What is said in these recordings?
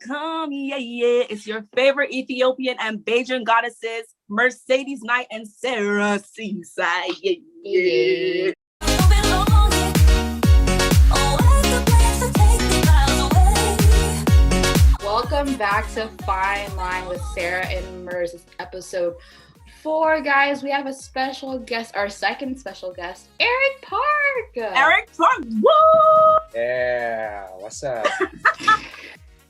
welcome. Yeah, yeah. It's your favorite Ethiopian and Bajan goddesses, Mercedes Knight and Sarah Seaside. Yeah, yeah. Welcome back to Fine Line with Sarah and Merc. It's episode 4, guys. We have a special guest, our second special guest, Eric Park. Eric Park, woo! Yeah, what's up?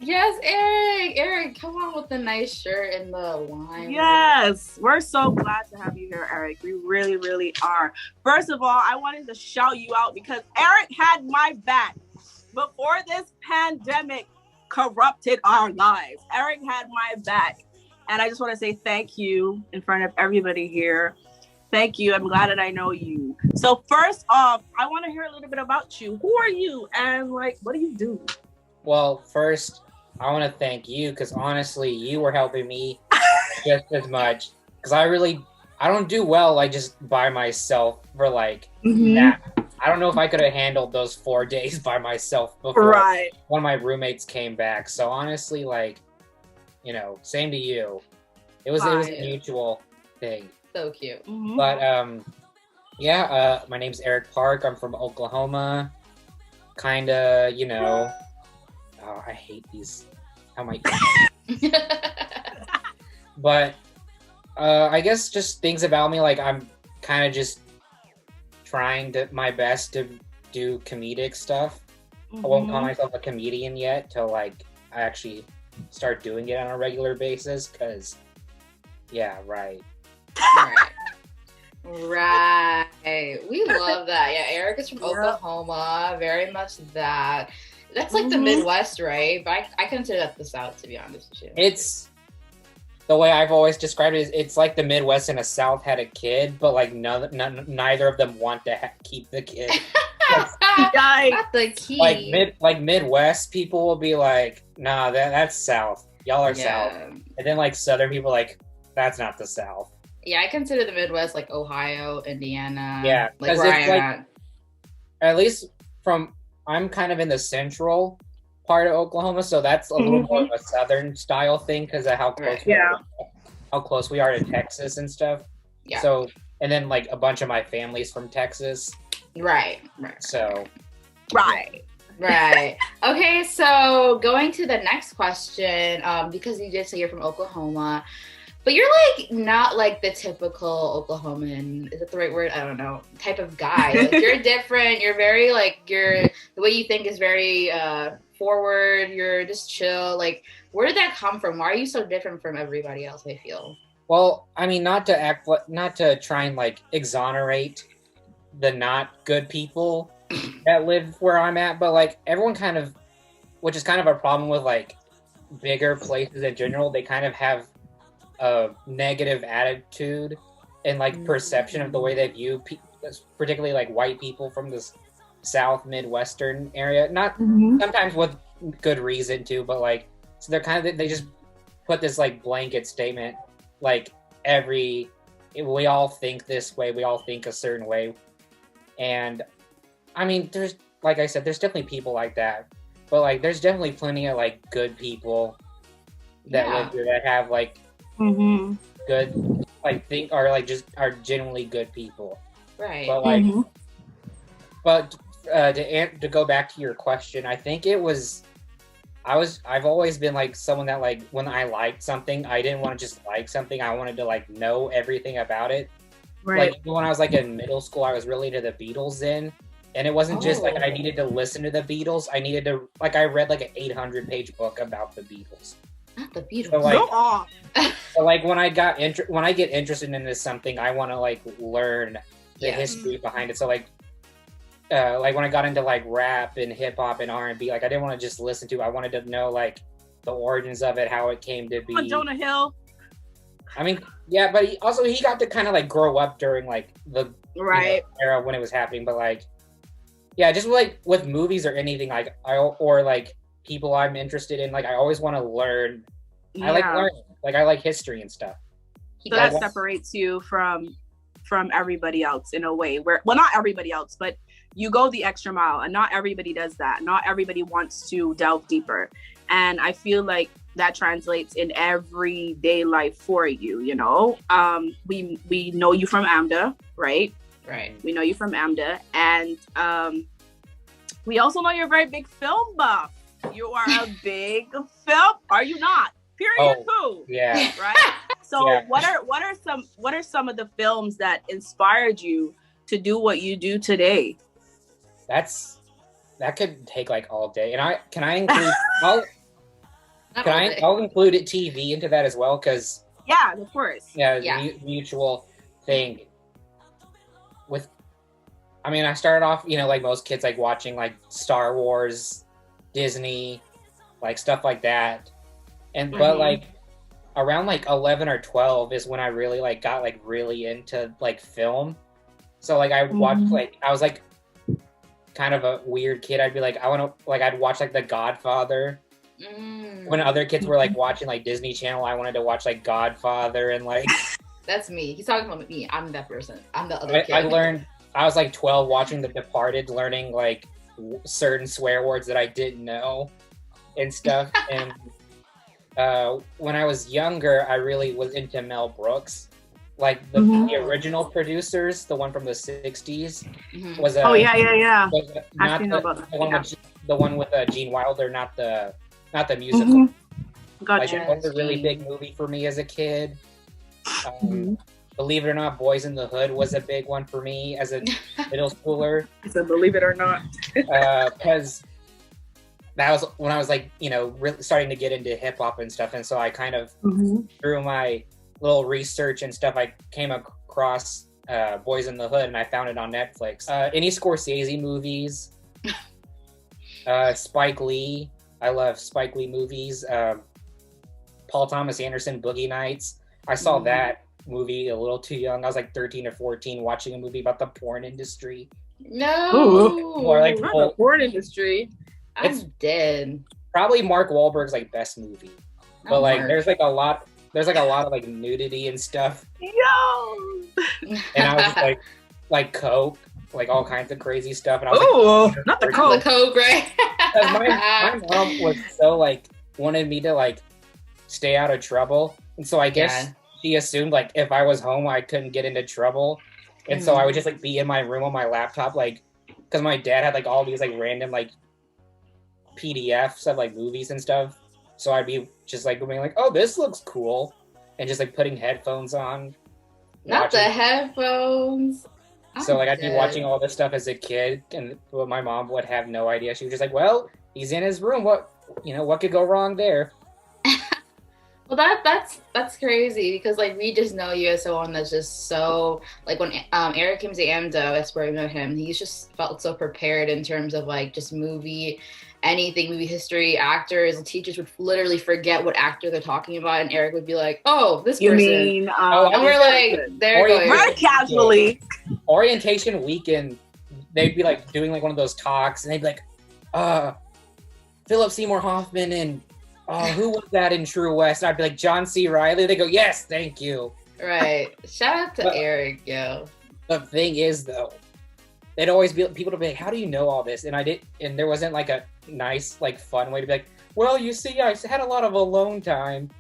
Yes, Eric. Eric, come on with the nice shirt and the wine. Yes, we're so glad to have you here, Eric. We really, really are. First of all, I wanted to shout you out because Eric had my back before this pandemic corrupted our lives. Eric had my back. And I just want to say thank you in front of everybody here. Thank you. I'm glad that I know you. So first off, I want to hear a little bit about you. Who are you? And what do you do? Well, first, I want to thank you because honestly, you were helping me just as much. Because I don't do well just by myself for that. I don't know if I could have handled those 4 days by myself before one of my roommates came back. So honestly, same to you. It was a mutual thing. So cute. Mm-hmm. But my name's Eric Park. I'm from Oklahoma. Kinda, oh, I hate these. How am I? But I guess just things about me, I'm kind of just trying my best to do comedic stuff. Mm-hmm. I won't call myself a comedian yet till I actually start doing it on a regular basis because right. We love that. Yeah, Eric is from Oklahoma. Very much that. That's the Midwest, right? But I consider that the South, to be honest with you. It's the way I've always described it. It's like the Midwest and the South had a kid, but neither of them want to keep the kid. That's the key. Midwest people will be like, nah, that's South. Y'all are South. And then Southern people that's not the South. Yeah, I consider the Midwest Ohio, Indiana. Yeah, where I'm at. At least I'm kind of in the central part of Oklahoma, so that's a little more of a Southern style thing because of how close we are to Texas and stuff. Yeah. So, and then a bunch of my family's from Texas. Right. So. Right. Okay, so going to the next question, because you did say you're from Oklahoma, but you're not the typical Oklahoman, is that the right word? I don't know, type of guy. You're different. You're very the way you think is very forward. You're just chill. Where did that come from? Why are you so different from everybody else, I feel? Well, I mean, not to try and exonerate the not good people that live where I'm at, but everyone kind of, which is kind of a problem with bigger places in general, they kind of have a negative attitude and perception of the way they view particularly white people from this South Midwestern area. Not sometimes with good reason too, but so they're they just put this blanket statement we all think this way, we all think a certain way. And I mean, there's I said, there's definitely people like that, but there's definitely plenty of good people that live here that have good think are genuinely good people, right? But to go back to your question, I think I've always been someone that when I liked something, I didn't want to just like something, I wanted to know everything about it. Right. When I was in middle school, I was really into the Beatles then, and it wasn't just I needed to listen to the Beatles, I needed to I read an 800-page book about the Beatles. Not the Beatles. So, go off. So when I get interested into something, I want to learn the history behind it. So when I got into like and hip hop and R&B, I didn't want to just listen to it. I wanted to know the origins of it, how it came to be. Jonah Hill. I mean, yeah, but he got to kind of grow up during the era when it was happening. But just with movies or anything, people I'm interested in, I always want to learn. I like learning. I like history and stuff. So that separates you from everybody else in a way where, well, not everybody else, but you go the extra mile, and not everybody does that. Not everybody wants to delve deeper. And I feel like that translates in everyday life for you, you know. We know you from AMDA, right? Right. We know you from AMDA. And we also know you're a very big film buff. You are a big film, are you not? Period. Two. Yeah. Right. So Yeah. what are some of the films that inspired you to do what you do today? That could take like all day. And I include Not I'll include it TV into that as well, because yeah, of course. yeah, Yeah. Mutual thing. I started off, like most kids, like watching like Star Wars, Disney, like stuff like that. And but like around like 11 or 12 is when I really like got like really into like film. So like I watched like I was like kind of a weird kid. I'd be like I'd watch like The Godfather. When other kids were like watching like Disney Channel, I wanted to watch like Godfather and like That's me. He's talking about me. I'm that person. I'm the other kid. I was like 12 watching The Departed, learning like certain swear words that I didn't know and stuff. And when I was younger, I really was into Mel Brooks. Like the original producers, the one from the 60s, was oh yeah. was not the one with Gene Wilder, not the musical. Gotcha. Like, it was a really big movie for me as a kid. Believe It or Not, Boys in the Hood was a big one for me as a middle schooler. So believe it or not, because that was when I was like, really starting to get into hip hop and stuff, and so I kind of through my little research and stuff, I came across Boys in the Hood, and I found it on Netflix. Any Scorsese movies, Spike Lee. I love Spike Lee movies. Paul Thomas Anderson, Boogie Nights. I saw that movie a little too young. I was like 13 or 14 watching a movie about the porn industry. No. Or like the porn industry. I'm dead. Probably Mark Wahlberg's like best movie. But like Mark. there's like a lot of like nudity and stuff. Yo. And I was just like coke, like all kinds of crazy stuff. And I was not the The coke. Coke, right? my mom was so like wanted me to like stay out of trouble, and so I guess she assumed like if I was home I couldn't get into trouble, and so I would just like be in my room on my laptop, like because my dad had like all these like random like PDFs of like movies and stuff, so I'd be just like being like, oh, this looks cool, and just like putting headphones on. Not the headphones. So like I'd be watching all this stuff as a kid, and my mom would have no idea. She was just like, "Well, he's in his room. What could go wrong there?" Well, that's crazy, because like we just know you as someone that's just so like when Eric came to AMDA, that's where I met him. He's just felt so prepared in terms of like just movie history. Actors and teachers would literally forget what actor they're talking about, and Eric would be like, "Oh, this person." You mean? And we're like, there you go. Very casually. Orientation weekend, they'd be like doing like one of those talks, and they'd be like, Philip Seymour Hoffman and who was that in True West? And I'd be like, John C. Reilly. They go, yes, thank you. Right. Shout out to Eric, yo. The thing is, though, they'd always be people to be like, how do you know all this? And there wasn't like a nice, like fun way to be like, well, you see, I had a lot of alone time,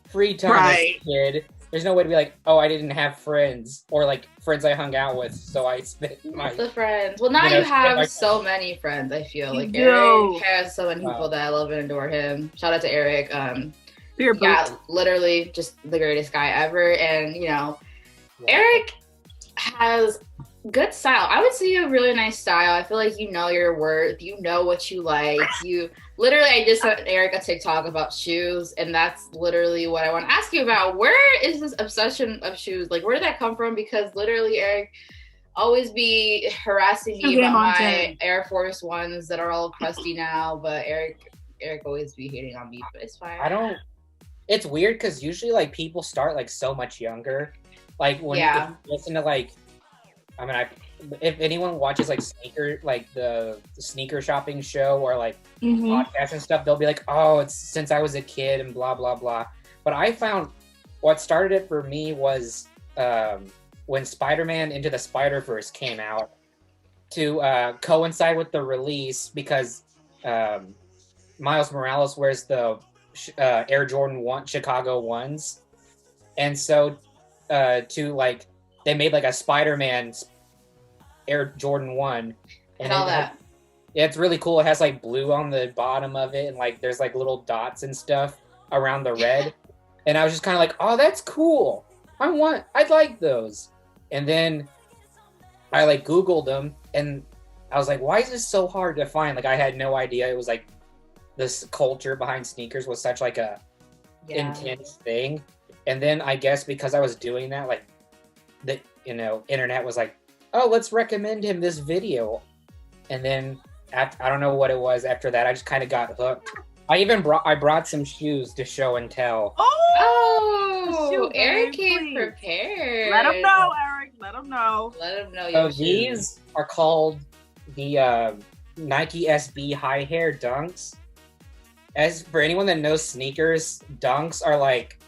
free time as a kid. There's no way to be like, oh, I didn't have friends or like friends I hung out with, so I spent my the friends. Well, now you have so many friends. I feel like Eric has so many people that love and adore him. Shout out to Eric. Literally just the greatest guy ever. And Eric has good style. I would say you have really nice style. I feel like you know your worth. You know what you like. I just sent Eric a TikTok about shoes, and that's literally what I want to ask you about. Where is this obsession of shoes? Like, where did that come from? Because literally Eric always be harassing me about my Air Force Ones that are all crusty now, but Eric always be hating on me, but it's fine. It's weird because usually like people start like so much younger. Like when you listen to like, if anyone watches like the sneaker shopping show or like podcasts and stuff, they'll be like, oh, it's since I was a kid and blah blah blah. But I found what started it for me was when Spider-Man Into the Spider-Verse came out, to coincide with the release, because Miles Morales wears the Air Jordan 1 Chicago ones, and so to like they made like a Spider-Man Air Jordan 1, And all that. Yeah, it's really cool. It has like blue on the bottom of it, and like there's like little dots and stuff around the red. And I was just kind of like, oh, that's cool. I'd like those. And then I like Googled them, and I was like, why is this so hard to find? Like, I had no idea it was like this culture behind sneakers was such like a intense thing. And then I guess because I was doing that, like the internet was like, oh, let's recommend him this video. And then I don't know what it was after that. I just kind of got hooked. I brought some shoes to show and tell. Oh, Eric came prepared. Let him know, Eric. Let him know. Let him know. So these are called the Nike SB High Hair Dunks. As for anyone that knows sneakers, Dunks are like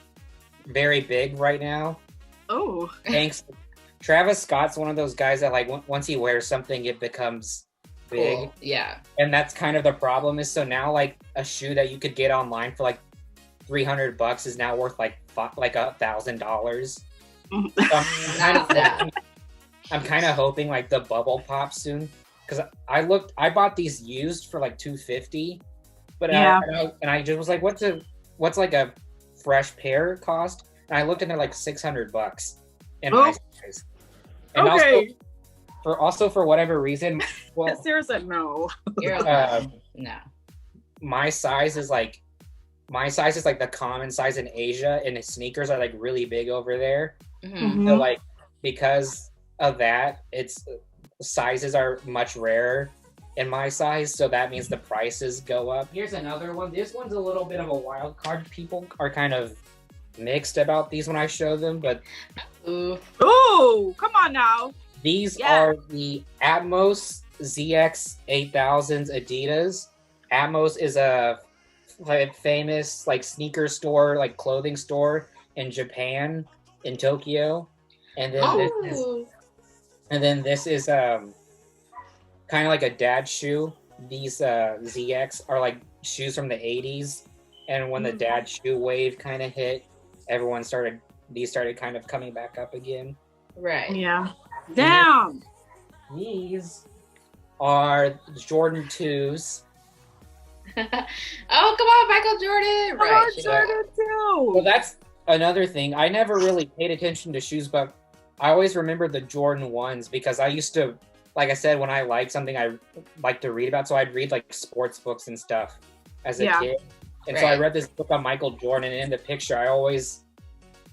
very big right now. Oh, thanks. Travis Scott's one of those guys that like once he wears something, it becomes big. Cool. Yeah. And that's kind of the problem is so now like a shoe that you could get online for like $300 is now worth like $1,000. I'm kind of hoping like the bubble pops soon because I bought these used for like $250, but yeah. I just was like, what's like a fresh pair cost? And I looked and they're like $600 in my size. And okay. Also for whatever reason, well, seriously, no. No. My size is like the common size in Asia, and the sneakers are like really big over there. Mm-hmm. So like because of that, it's sizes are much rarer in my size, so that means the prices go up. Here's another one. This one's a little bit of a wild card. People are kind of mixed about these when I show them, but ooh, come on now. These are the Atmos ZX 8000s Adidas. Atmos is a famous like sneaker store, like clothing store in Japan, in Tokyo. And then this is kind of like a dad shoe. These ZX are like shoes from the 80s, and when the dad shoe wave kind of hit, these started kind of coming back up again. Right. Yeah. Damn. These are Jordan 2s. Oh, come on, Michael Jordan. Right. Jordan 2. Well, that's another thing. I never really paid attention to shoes, but I always remember the Jordan 1s because I used to, like I said, when I liked something, I like to read about. So I'd read like sports books and stuff as a kid. And so I read this book on Michael Jordan, and in the picture,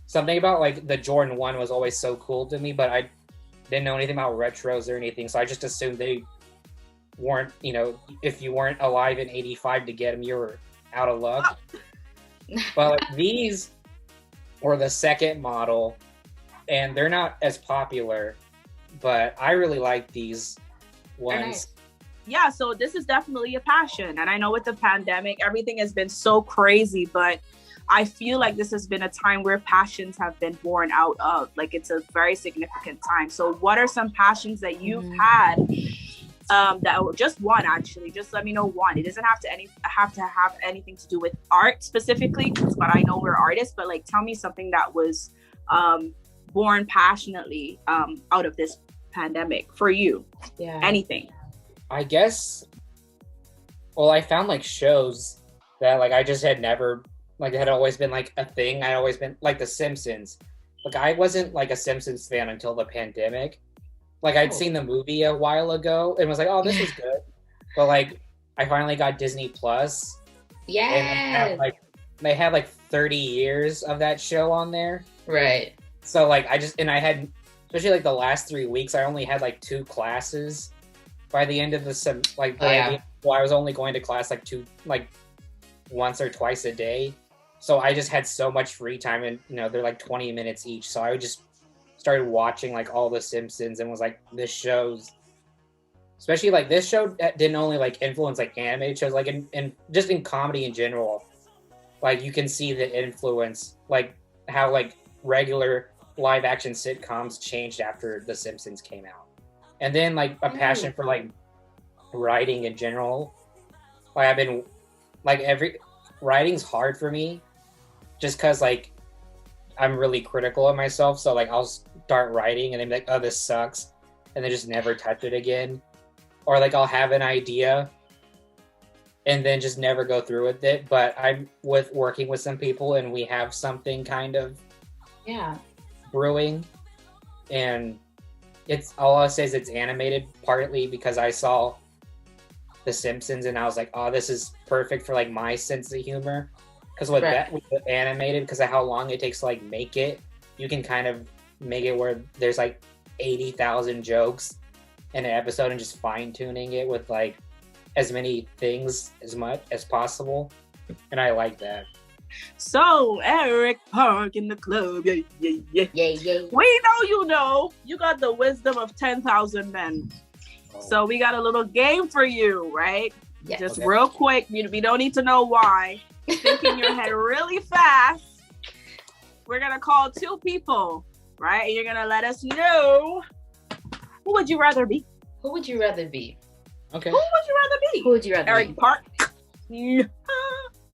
something about like the Jordan 1 was always so cool to me, but I didn't know anything about retros or anything. So I just assumed they weren't, if you weren't alive in 85 to get them, you were out of luck. But like, these were the second model, and they're not as popular, but I really like these ones. Nice. Yeah, so this is definitely a passion. And I know with the pandemic, everything has been so crazy, but I feel like this has been a time where passions have been born out of. Like, it's a very significant time. So what are some passions that you've had that just one, actually? Just let me know one. It doesn't have to have anything to do with art specifically, but I know we're artists, but like, tell me something that was born passionately out of this pandemic for you. Yeah. Anything. I guess, well, I found like shows that like I just had never, like, had always been like a thing. I'd always been like The Simpsons. Like, I wasn't like a Simpsons fan until the pandemic. Like, I'd seen the movie a while ago and was like, oh, this is good. But like, I finally got Disney Plus. Yeah. And they had like 30 years of that show on there. Right. So like, I had, especially like the last 3 weeks, I only had like 2 classes by the end of the I was only going to class like once or twice a day. So I just had so much free time, and they're like 20 minutes each. So I would just started watching like all the Simpsons and was like, this show's, especially like this show didn't only like influence like animated shows, like in just in comedy in general. Like, you can see the influence, like how like regular live action sitcoms changed after The Simpsons came out. And then like a passion for like writing in general. Like, I've been like writing's hard for me, just because like I'm really critical of myself. So like I'll start writing and then be like, oh, this sucks, and then just never touch it again. Or like I'll have an idea and then just never go through with it. But I'm working with some people and we have something kind of brewing, and it's all I'll say is it's animated, partly because I saw The Simpsons and I was like, oh, this is perfect for like my sense of humor. Because with the animated, because of how long it takes to like make it, you can kind of make it where there's like 80,000 jokes in an episode and just fine tuning it with like as many things as much as possible, and I like that. So Eric Park in the club, yeah. We know you got the wisdom of 10,000 men. Oh. So we got a little game for you, right? Yes. Just real quick. We don't need to know why. Think in your head really fast. We're gonna call 2 people, right? And you're gonna let us know. Who would you rather be? Who would you rather be? Okay. Who would you rather be? Who would you rather Eric be? Park.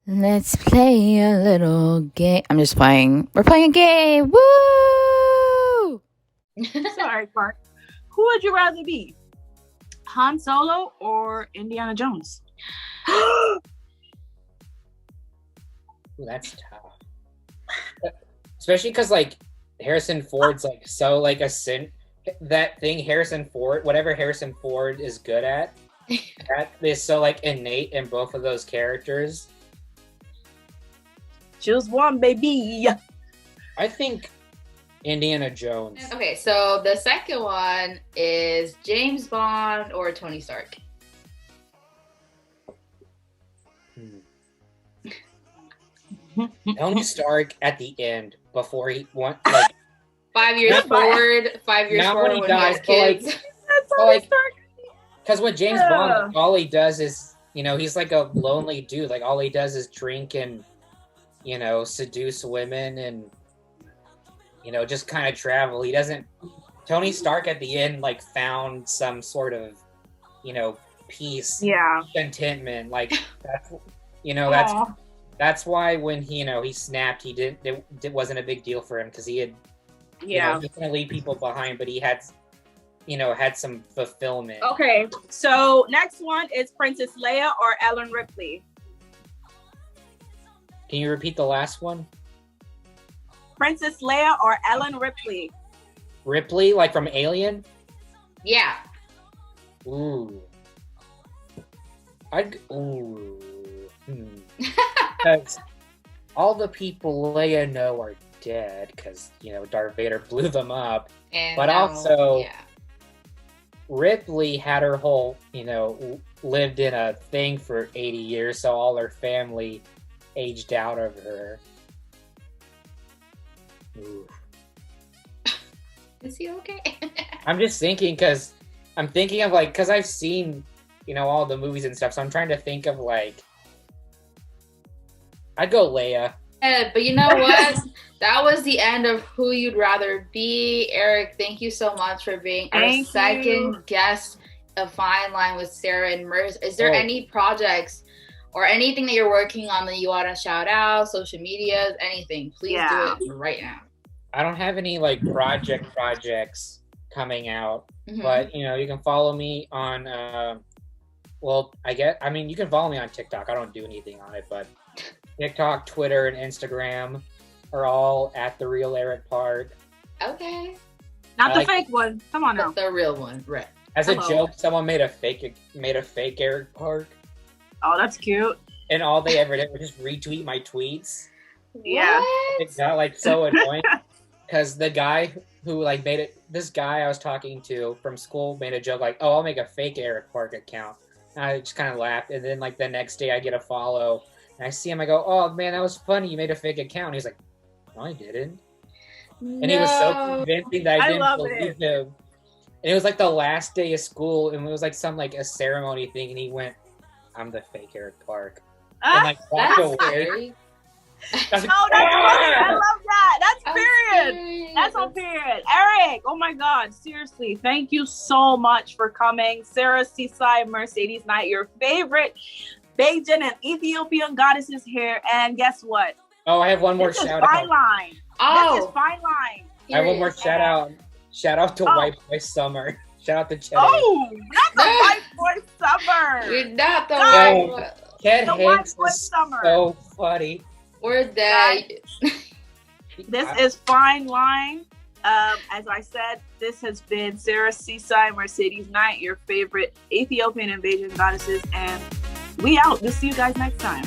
Let's play a little game. I'm just playing. We're playing a game. Woo! So Eric Park, who would you rather be? Han Solo or Indiana Jones? Ooh, that's tough. Especially because like Harrison Ford's like so like that thing whatever Harrison Ford is good at, that is so like innate in both of those characters. Choose one, baby. I think Indiana Jones. Okay, so the second one is James Bond or Tony Stark. Tony Stark at the end before he went like 5 years forward, 5 years forward when he dies, kids. Because with James Bond, all he does is, he's like a lonely dude. Like all he does is drink and, seduce women and, just kind of travel. He doesn't. Tony Stark at the end like found some sort of, peace, contentment. Like that's why when he snapped, it wasn't a big deal for him because he had. Yeah, he's gonna leave people behind, but he had some fulfillment. Okay, so next one is Princess Leia or Ellen Ripley. Can you repeat the last one? Princess Leia or Ellen Ripley. Ripley, like from Alien? Yeah. Ooh. Because all the people Leia know are dead because Darth Vader blew them up, but also Ripley had her whole lived in a thing for 80 years, so all her family aged out of her. Ooh. Is he okay? I'm just thinking because I'm thinking of because I've seen all the movies and stuff, so I'm trying to think of I'd go Leia. But you know what? That was the end of Who You'd Rather Be. Eric, thank you so much for being our second guest of Fine Line with Sarah and Merc. Is there any projects or anything that you're working on that you want to shout out, social medias, anything? Please do it right now. I don't have any projects coming out, but you can follow me on you can follow me on TikTok. I don't do anything on it, but TikTok, Twitter, and Instagram are all at The Real Eric Park. Okay. Not the fake one. Come on now. The real one, right? As a joke, someone made a fake Eric Park. Oh, that's cute. And all they ever did was just retweet my tweets. Yeah. It got so annoying because the guy who made it, this guy I was talking to from school made a joke oh, I'll make a fake Eric Park account. And I just kind of laughed. And then the next day I get a follow. And I see him, I go, oh man, that was funny. You made a fake account. And he's like, no, I didn't. No. And he was so convincing that I didn't believe him. And it was the last day of school, and it was a ceremony thing, and he went, I'm the fake Eric Park. And walked away. That's funny. I love that. That's period. That's on period. Eric, oh my God, seriously, thank you so much for coming. Sarah, Seaside, Mercedes Night, your favorite Bajan and Ethiopian goddesses here. And guess what? Oh, I have one more This is shout Fine out. Line. This is Fine Line. I have one more shout out. Shout out to Oh. White Boy Summer. Shout out to Chet. Oh, not the White Boy Summer. You're not the Guys, one. Chet the Hanks White Boy is Summer. so funny. We're dead. This is Fine Line. As I said, this has been Sarah Seaside, Mercedes Knight, your favorite Ethiopian invasion goddesses, and we out. We'll see you guys next time.